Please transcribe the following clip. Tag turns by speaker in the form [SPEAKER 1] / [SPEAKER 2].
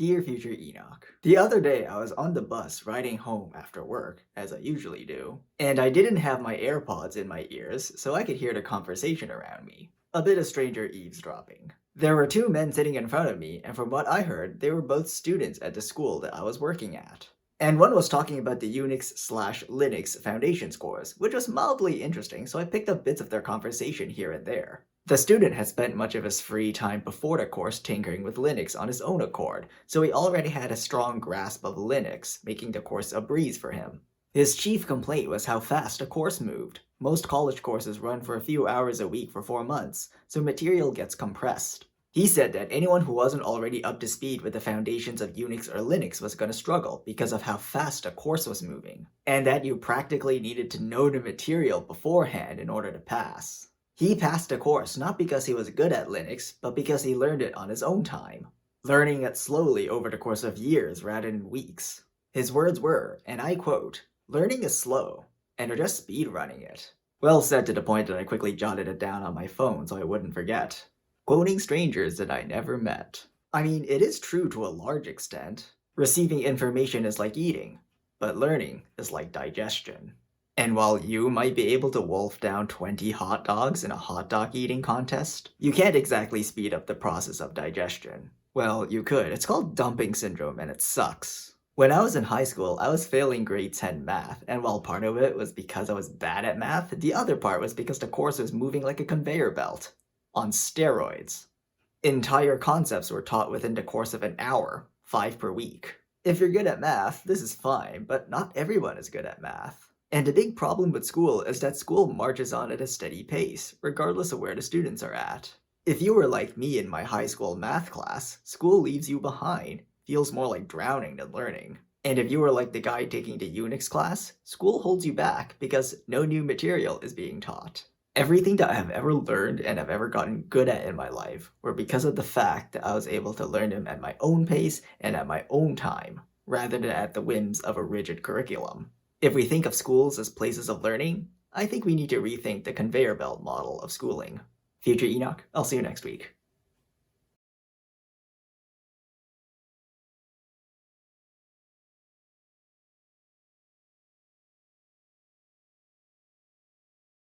[SPEAKER 1] Dear Future Enoch, the other day I was on the bus riding home after work, as I usually do, and I didn't have my AirPods in my ears so I could hear the conversation around me. A bit of stranger eavesdropping. There were two men sitting in front of me, and from what I heard, they were both students at the school that I was working at. And one was talking about the Unix/Linux Foundations course, which was mildly interesting, so I picked up bits of their conversation here and there. The student had spent much of his free time before the course tinkering with Linux on his own accord, so he already had a strong grasp of Linux, making the course a breeze for him. His chief complaint was how fast the course moved. Most college courses run for a few hours a week for 4 months, so material gets compressed. He said that anyone who wasn't already up to speed with the foundations of Unix or Linux was going to struggle because of how fast the course was moving, and that you practically needed to know the material beforehand in order to pass. He passed the course not because he was good at Linux, but because he learned it on his own time, learning it slowly over the course of years rather than weeks. His words were, and I quote, "Learning is slow, and they're just speedrunning it." Well said to the point that I quickly jotted it down on my phone so I wouldn't forget. Quoting strangers that I never met. I mean, it is true to a large extent. Receiving information is like eating, but learning is like digestion. And while you might be able to wolf down 20 hot dogs in a hot dog eating contest, you can't exactly speed up the process of digestion. Well, you could. It's called dumping syndrome and it sucks. When I was in high school, I was failing grade 10 math, and while part of it was because I was bad at math, the other part was because the course was moving like a conveyor belt. On steroids. Entire concepts were taught within the course of an hour, 5 per week. If you're good at math, this is fine, but not everyone is good at math. And the big problem with school is that school marches on at a steady pace, regardless of where the students are at. If you were like me in my high school math class, school leaves you behind, feels more like drowning than learning. And if you were like the guy taking the Unix class, school holds you back because no new material is being taught. Everything that I have ever learned and have ever gotten good at in my life were because of the fact that I was able to learn them at my own pace and at my own time, rather than at the whims of a rigid curriculum. If we think of schools as places of learning, I think we need to rethink the conveyor belt model of schooling. Future Enoch, I'll see you next week.